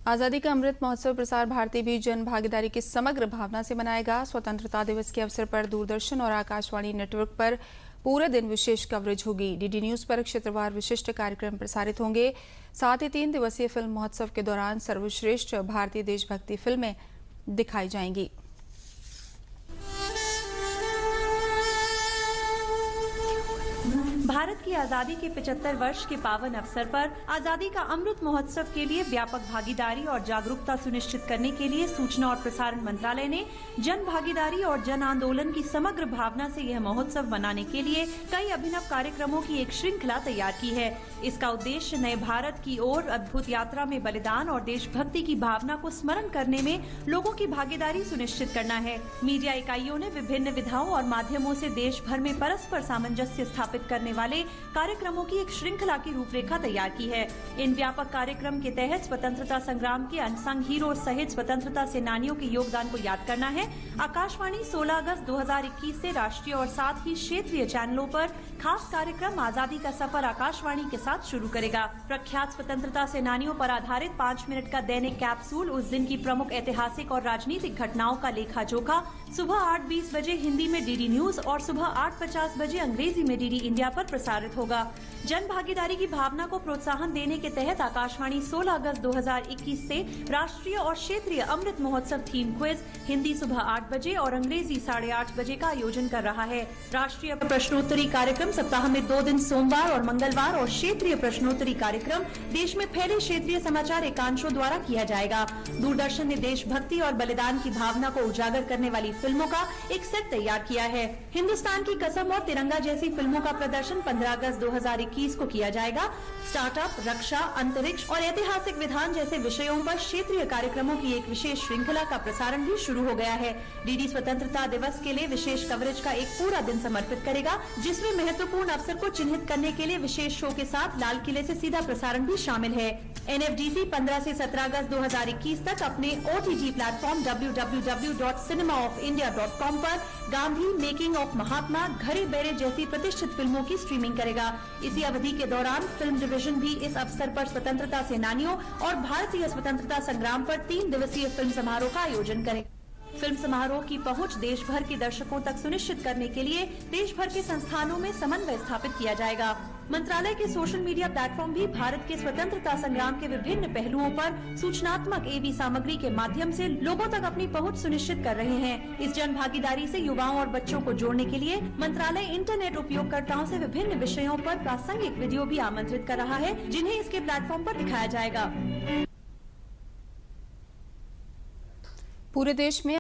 आज़ादी का अमृत महोत्सव प्रसार भारती भी जन भागीदारी की समग्र भावना से मनाएगा। स्वतंत्रता दिवस के अवसर पर दूरदर्शन और आकाशवाणी नेटवर्क पर पूरे दिन विशेष कवरेज होगी। डीडी न्यूज पर क्षेत्रवार विशिष्ट कार्यक्रम प्रसारित होंगे। साथ ही 3 दिवसीय फिल्म महोत्सव के दौरान सर्वश्रेष्ठ भारतीय देशभक्ति फिल्में दिखाई जाएंगी। भारत की आजादी के 75 वर्ष के पावन अवसर पर आजादी का अमृत महोत्सव के लिए व्यापक भागीदारी और जागरूकता सुनिश्चित करने के लिए सूचना और प्रसारण मंत्रालय ने जन भागीदारी और जन आंदोलन की समग्र भावना से यह महोत्सव मनाने के लिए कई अभिनव कार्यक्रमों की एक श्रृंखला तैयार की है। इसका उद्देश्य नए भारत की ओर अद्भुत यात्रा में बलिदान और देशभक्ति की भावना को स्मरण करने में लोगों की भागीदारी सुनिश्चित करना है। मीडिया इकाइयों ने विभिन्न विधाओं और माध्यमों से देश भर में परस्पर सामंजस्य स्थापित करने वाले कार्यक्रमों की एक श्रृंखला की रूपरेखा तैयार की है। इन व्यापक कार्यक्रम के तहत स्वतंत्रता संग्राम के अनसंग हीरो सहित स्वतंत्रता सेनानियों के योगदान को याद करना है। आकाशवाणी 16 अगस्त 2021 से राष्ट्रीय और साथ ही क्षेत्रीय चैनलों पर खास कार्यक्रम आजादी का सफर आकाशवाणी के साथ शुरू करेगा। प्रख्यात स्वतंत्रता सेनानियों पर आधारित 5 मिनट का दैनिक कैप्सूल उस दिन की प्रमुख ऐतिहासिक और राजनीतिक घटनाओं का लेखा जोखा सुबह 8:20 बजे हिंदी में डीडी न्यूज और सुबह 8:50 बजे अंग्रेजी में डीडी इंडिया पर प्रसारित होगा। जन भागीदारी की भावना को प्रोत्साहन देने के तहत आकाशवाणी 16 अगस्त 2021 से राष्ट्रीय और क्षेत्रीय अमृत महोत्सव थीम क्विज हिंदी सुबह 8 बजे और अंग्रेजी 8:30 बजे का आयोजन कर रहा है। राष्ट्रीय प्रश्नोत्तरी कार्यक्रम सप्ताह में 2 दिन सोमवार और मंगलवार और क्षेत्रीय प्रश्नोत्तरी कार्यक्रम देश में फैले क्षेत्रीय समाचार एकांशों द्वारा किया जाएगा। दूरदर्शन ने देशभक्ति और बलिदान की भावना को उजागर करने वाली फिल्मों का एक सेट तैयार किया है। हिंदुस्तान की कसम और तिरंगा जैसी फिल्मों का प्रदर्शन 15 अगस्त 2021 को किया जाएगा। स्टार्टअप, रक्षा, अंतरिक्ष और ऐतिहासिक विधान जैसे विषयों पर क्षेत्रीय कार्यक्रमों की एक विशेष श्रृंखला का प्रसारण भी शुरू हो गया है। डीडी स्वतंत्रता दिवस के लिए विशेष कवरेज का एक पूरा दिन समर्पित करेगा, जिसमें महत्वपूर्ण अवसर को चिन्हित करने के लिए विशेष शो के साथ लाल किले से सीधा प्रसारण भी शामिल है। एनएफडीसी 15 से 17 अगस्त 2021 तक अपने ओटीटी प्लेटफॉर्म www.cinemaofindia.com पर गांधी, मेकिंग ऑफ महात्मा, घरे बेरे जैसी प्रतिष्ठित फिल्मों की स्ट्रीमिंग करेगा। इसी अवधि के दौरान फिल्म डिवीजन भी इस अवसर पर स्वतंत्रता सेनानियों और भारतीय स्वतंत्रता संग्राम पर 3 दिवसीय फिल्म समारोह का आयोजन करेगा। फिल्म समारोह की पहुंच देश भर के दर्शकों तक सुनिश्चित करने के लिए देश भर के संस्थानों में समन्वय स्थापित किया जाएगा। मंत्रालय के सोशल मीडिया प्लेटफॉर्म भी भारत के स्वतंत्रता संग्राम के विभिन्न पहलुओं पर सूचनात्मक एवी सामग्री के माध्यम से लोगों तक अपनी पहुंच सुनिश्चित कर रहे हैं। इस जन भागीदारी से युवाओं और बच्चों को जोड़ने के लिए मंत्रालय इंटरनेट उपयोगकर्ताओं से विभिन्न विषयों पर प्रासंगिक वीडियो भी आमंत्रित कर रहा है, जिन्हें इसके प्लेटफॉर्म पर दिखाया जाएगा। पूरे देश में